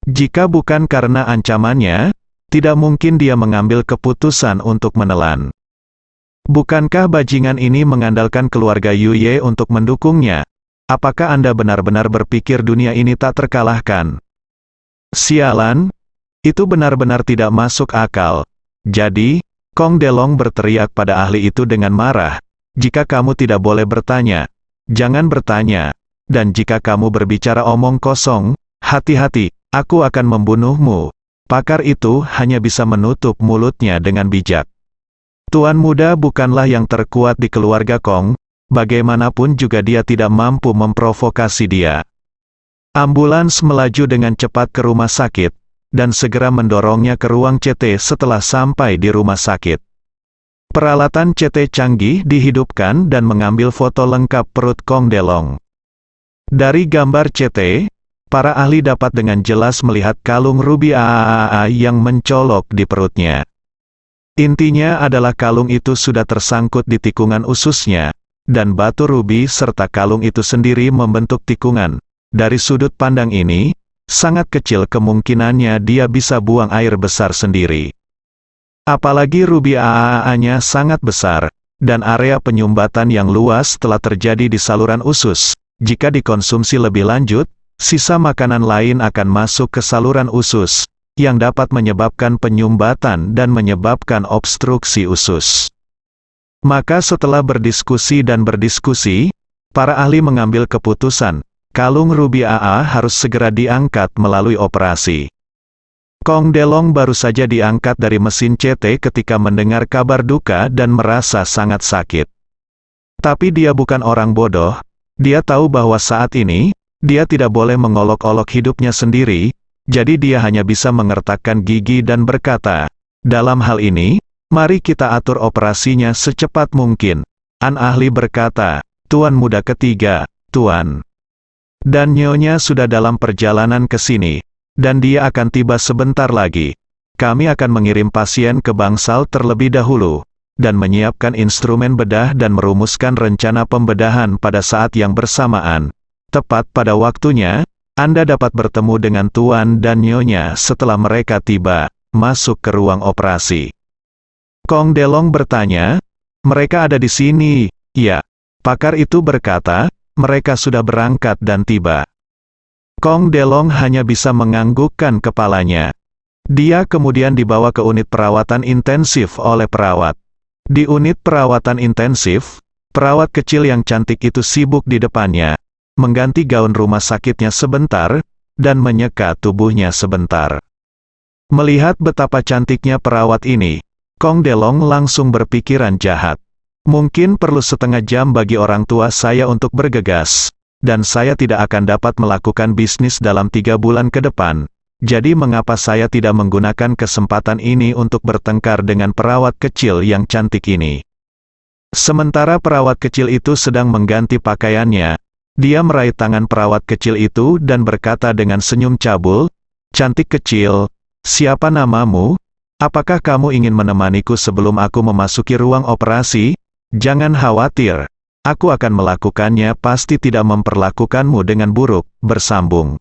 Jika bukan karena ancamannya, tidak mungkin dia mengambil keputusan untuk menelan. Bukankah bajingan ini mengandalkan keluarga Yu Ye untuk mendukungnya? Apakah Anda benar-benar berpikir dunia ini tak terkalahkan? Sialan, itu benar-benar tidak masuk akal. Jadi, Kong Delong berteriak pada ahli itu dengan marah, jika kamu tidak boleh bertanya, jangan bertanya, dan jika kamu berbicara omong kosong, hati-hati, aku akan membunuhmu. Pakar itu hanya bisa menutup mulutnya dengan bijak. Tuan muda bukanlah yang terkuat di keluarga Kong, bagaimanapun juga dia tidak mampu memprovokasi dia. Ambulans melaju dengan cepat ke rumah sakit, dan segera mendorongnya ke ruang CT setelah sampai di rumah sakit. Peralatan CT canggih dihidupkan dan mengambil foto lengkap perut Kong Delong. Dari gambar CT, para ahli dapat dengan jelas melihat kalung rubi AAA yang mencolok di perutnya. Intinya adalah kalung itu sudah tersangkut di tikungan ususnya, dan batu rubi serta kalung itu sendiri membentuk tikungan. Dari sudut pandang ini, sangat kecil kemungkinannya dia bisa buang air besar sendiri. Apalagi Ruby AAA-nya sangat besar, dan area penyumbatan yang luas telah terjadi di saluran usus. Jika dikonsumsi lebih lanjut, sisa makanan lain akan masuk ke saluran usus, yang dapat menyebabkan penyumbatan dan menyebabkan obstruksi usus. Maka setelah berdiskusi, para ahli mengambil keputusan, kalung Ruby AA harus segera diangkat melalui operasi. Kong Delong baru saja diangkat dari mesin CT ketika mendengar kabar duka dan merasa sangat sakit. Tapi dia bukan orang bodoh, dia tahu bahwa saat ini, dia tidak boleh mengolok-olok hidupnya sendiri, jadi dia hanya bisa mengertakkan gigi dan berkata, dalam hal ini, mari kita atur operasinya secepat mungkin. An ahli berkata, Tuan muda ketiga, Tuan. Dan Nyonya sudah dalam perjalanan ke sini. Dan dia akan tiba sebentar lagi. Kami akan mengirim pasien ke bangsal terlebih dahulu, dan menyiapkan instrumen bedah dan merumuskan rencana pembedahan pada saat yang bersamaan. Tepat pada waktunya, Anda dapat bertemu dengan Tuan dan Nyonya setelah mereka tiba, masuk ke ruang operasi. Kong Delong bertanya, mereka ada di sini, ya. Pakar itu berkata, mereka sudah berangkat dan tiba. Kong Delong hanya bisa menganggukkan kepalanya. Dia kemudian dibawa ke unit perawatan intensif oleh perawat. Di unit perawatan intensif, perawat kecil yang cantik itu sibuk di depannya, mengganti gaun rumah sakitnya sebentar, dan menyeka tubuhnya sebentar. Melihat betapa cantiknya perawat ini, Kong Delong langsung berpikiran jahat. Mungkin perlu setengah jam bagi orang tua saya untuk bergegas. Dan saya tidak akan dapat melakukan bisnis dalam 3 bulan ke depan. Jadi mengapa saya tidak menggunakan kesempatan ini untuk bertengkar dengan perawat kecil yang cantik ini? Sementara perawat kecil itu sedang mengganti pakaiannya, dia meraih tangan perawat kecil itu dan berkata dengan senyum cabul, "Cantik kecil, siapa namamu? Apakah kamu ingin menemaniku sebelum aku memasuki ruang operasi? Jangan khawatir. Aku akan melakukannya, pasti tidak memperlakukanmu dengan buruk," bersambung.